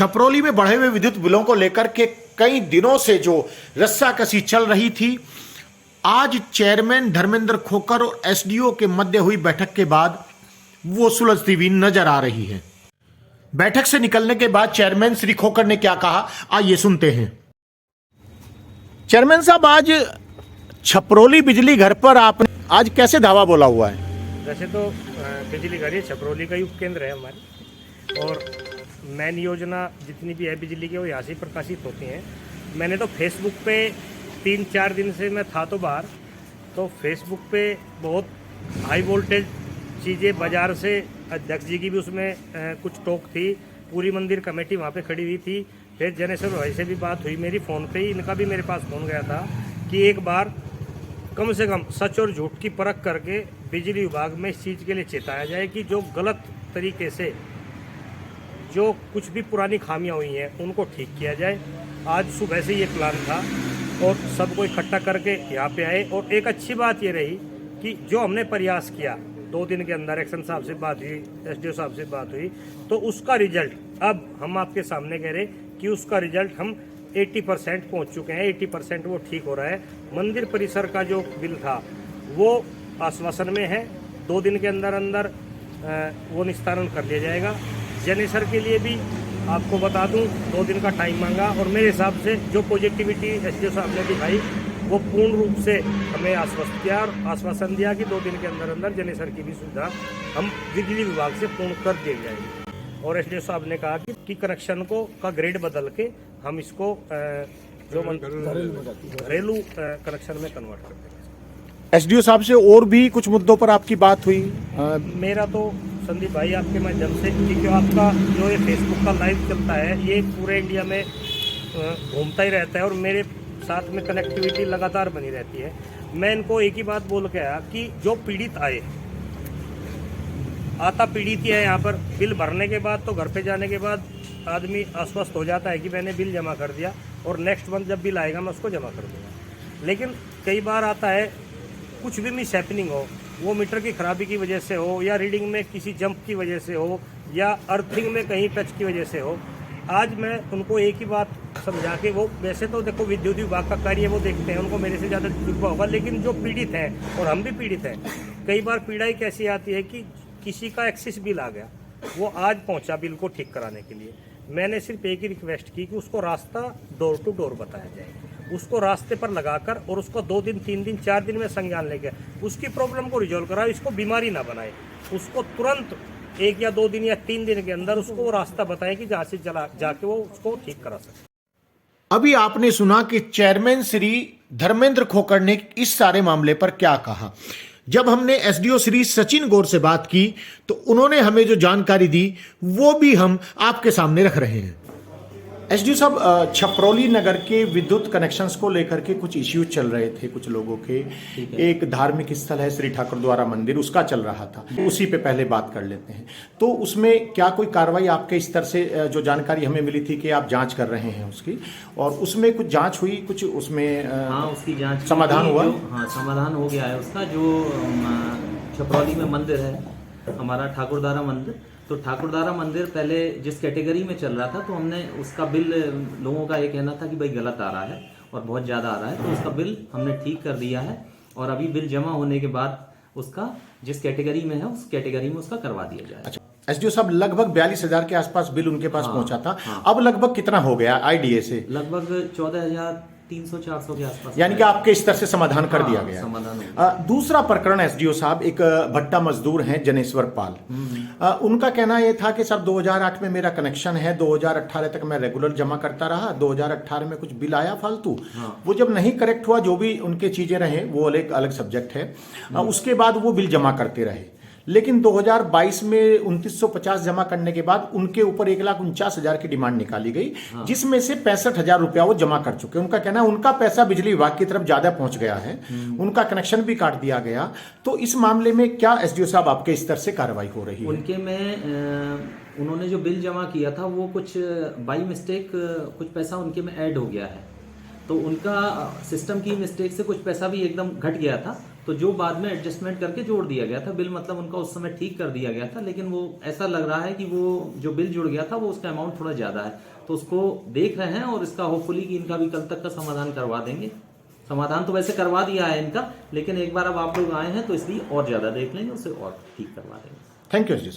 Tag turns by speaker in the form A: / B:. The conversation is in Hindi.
A: छपरौली में बढ़े हुए विद्युत बिलों को लेकर के कई दिनों से जो रस्साकसी चल रही थी, आज चेयरमैन धर्मेंद्र खोकर और एसडीओ के मध्य हुई बैठक के बाद वो सुलझती हुई नजर आ रही है। बैठक से निकलने के बाद चेयरमैन श्री खोकर ने क्या कहा, आइए सुनते हैं। चेयरमैन साहब, आज छपरौली बिजली घर पर आपने आज कैसे धावा बोला हुआ है?
B: वैसे तो बिजली घर ही छपरौली का युग केंद्र है हमारी, और मेन योजना जितनी भी है बिजली की वो यहाँ से प्रकाशित होती हैं। मैंने तो फेसबुक पे 3-4 दिन से मैं था तो बाहर, तो फेसबुक पे बहुत हाई वोल्टेज चीज़ें बाज़ार से, अध्यक्ष जी की भी उसमें कुछ टोक थी, पूरी मंदिर कमेटी वहाँ पे खड़ी हुई थी। फिर जनेश्वर भाई से भी बात हुई मेरी फ़ोन पे ही, इनका भी मेरे पास फ़ोन गया था कि एक बार कम से कम सच और झूठ की परख करके बिजली विभाग में इस चीज़ के लिए चेताया जाए कि जो गलत तरीके से जो कुछ भी पुरानी खामियां हुई हैं उनको ठीक किया जाए। आज सुबह से ये प्लान था और सबको इकट्ठा करके यहाँ पे आए। और एक अच्छी बात ये रही कि जो हमने प्रयास किया 2 दिन के अंदर, एक्शन साहब से बात हुई, एसडीओ साहब से बात हुई, तो उसका रिजल्ट अब हम आपके सामने कह रहे कि उसका रिजल्ट हम 80% पहुँच चुके हैं। 80% वो ठीक हो रहा है। मंदिर परिसर का जो बिल था वो आश्वासन में है, 2 दिन के अंदर अंदर वो निस्तारण कर लिया जाएगा। जनेसर के लिए भी आपको बता दूं 2 दिन का टाइम मांगा, और मेरे हिसाब से जो पॉजिटिविटी एसडीओ साहब ने दिखाई वो पूर्ण रूप से हमें आश्वस्त किया और आश्वासन दिया कि 2 दिन के अंदर अंदर जनेसर की भी सुविधा हम बिजली विभाग से पूर्ण कर दी जाएगी। और एसडीओ साहब ने कहा कि कनेक्शन को का ग्रेड बदल के हम इसको जो घरेलू कनेक्शन में कन्वर्ट कर देंगे।
A: एसडीओ साहब से और भी कुछ मुद्दों पर आपकी बात हुई?
B: मेरा तो संदीप भाई आपके माध्यम से, क्योंकि आपका जो ये फेसबुक का लाइव चलता है ये पूरे इंडिया में घूमता ही रहता है और मेरे साथ में कनेक्टिविटी लगातार बनी रहती है। मैं इनको एक ही बात बोल के आया कि जो पीड़ित आता पीड़ित ही है। यहाँ पर बिल भरने के बाद तो घर पे जाने के बाद आदमी आश्वस्त हो जाता है कि मैंने बिल जमा कर दिया और नेक्स्ट मंथ जब बिल आएगा मैं उसको जमा कर दूँगा। लेकिन कई बार आता है कुछ भी मिस हैपनिंग हो, वो मीटर की खराबी की वजह से हो या रीडिंग में किसी जंप की वजह से हो या अर्थिंग में कहीं टच की वजह से हो। आज मैं उनको एक ही बात समझा के, वो वैसे तो देखो विद्युत विभाग का कार्य वो देखते हैं, उनको मेरे से ज़्यादा तजुर्बा होगा, लेकिन जो पीड़ित हैं और हम भी पीड़ित हैं, कई बार पीड़ाई कैसी आती है कि किसी का एक्सिस बिल आ गया, वो आज पहुँचा बिल को ठीक कराने के लिए। मैंने सिर्फ एक ही रिक्वेस्ट की कि उसको रास्ता डोर टू डोर बताया जाए, उसको रास्ते पर लगाकर और उसको 2 दिन 3 दिन 4 दिन में संज्ञान लेके उसकी प्रॉब्लम को रिजॉल्व कराओ। इसको बीमारी ना बनाए, उसको तुरंत 1 या 2 दिन या 3 दिन के अंदर उसको वो रास्ता बताएं कि जहाँ से जाके वो उसको ठीक करा सके।
A: अभी आपने सुना कि चेयरमैन श्री धर्मेंद्र खोकर ने इस सारे मामले पर क्या कहा। जब हमने एसडीओ श्री सचिन गौर से बात की तो उन्होंने हमें जो जानकारी दी वो भी हम आपके सामने रख रहे हैं। एसडीओ साहब, छपरौली नगर के विद्युत कनेक्शंस को लेकर के कुछ इश्यूज चल रहे थे कुछ लोगों के। एक धार्मिक स्थल है श्री ठाकुर द्वारा मंदिर, उसका चल रहा था, तो उसी पे पहले बात कर लेते हैं। तो उसमें क्या कोई कार्रवाई आपके स्तर से जो जानकारी हमें मिली थी कि आप जांच कर रहे हैं उसकी, और उसमें कुछ जांच हुई, कुछ उसमें
C: हाँ उसकी जांच
A: समाधान हुआ?
C: हाँ समाधान हो गया है उसका। जो छपरौली में मंदिर है हमारा ठाकुरद्वारा मंदिर, तो ठाकुरद्वारा मंदिर पहले जिस कैटेगरी में चल रहा था, तो हमने उसका बिल, लोगों का ये कहना था कि भाई गलत आ रहा है और बहुत ज़्यादा आ रहा है, तो उसका बिल हमने ठीक कर दिया है। और अभी बिल जमा होने के बाद उसका जिस कैटेगरी में है उस कैटेगरी में उसका करवा दिया जाए।
A: अच्छा, एसडीओ साहब, लगभग 42,000 के आसपास बिल उनके पास पहुंचा था।
C: हाँ।
A: अब लगभग कितना हो गया आईडीए से?
C: लगभग 14,300-400 के आसपास,
A: यानी कि आपके स्तर से समाधान कर दिया गया।
C: समाधान।
A: दूसरा प्रकरण एसडीओ साहब, एक भट्टा मजदूर हैं जनेश्वर पाल, उनका कहना यह था कि सर 2008 में मेरा कनेक्शन है, 2018 तक मैं रेगुलर जमा करता रहा, 2018 में कुछ बिल आया फालतू, वो जब नहीं करेक्ट हुआ, जो भी उनके चीजें रहे वो एक अलग सब्जेक्ट है, उसके बाद वो बिल जमा करते रहे। लेकिन 2022 में 2950 जमा करने के बाद उनके ऊपर 1,49,000 की डिमांड निकाली गई, जिसमें से 65,000 रुपया वो जमा कर चुके। उनका कहना है उनका पैसा बिजली विभाग की तरफ ज्यादा पहुंच गया है, उनका कनेक्शन भी काट दिया गया। तो इस मामले में क्या एसडीओ साहब आपके स्तर से कार्रवाई हो रही है?
C: उनके में उन्होंने जो बिल जमा किया था वो कुछ बाई मिस्टेक कुछ पैसा उनके में ऐड हो गया है, तो उनका सिस्टम की मिस्टेक से कुछ पैसा भी एकदम घट गया था, तो तो जो बाद में एडजस्टमेंट करके जोड़ दिया गया था बिल, मतलब उनका उस समय ठीक कर दिया गया था, लेकिन वो ऐसा लग रहा है कि वो जो बिल जुड़ गया था वो उसका अमाउंट थोड़ा ज्यादा है, तो उसको देख रहे हैं और इसका होपफुली कि इनका भी कल तक का समाधान करवा देंगे। समाधान तो वैसे करवा दिया है इनका, लेकिन एक बार अब आप लोग आए हैं तो इसलिए और ज्यादा देख लेंगे, उसे और ठीक करवा देंगे।
A: थैंक यू जी सर।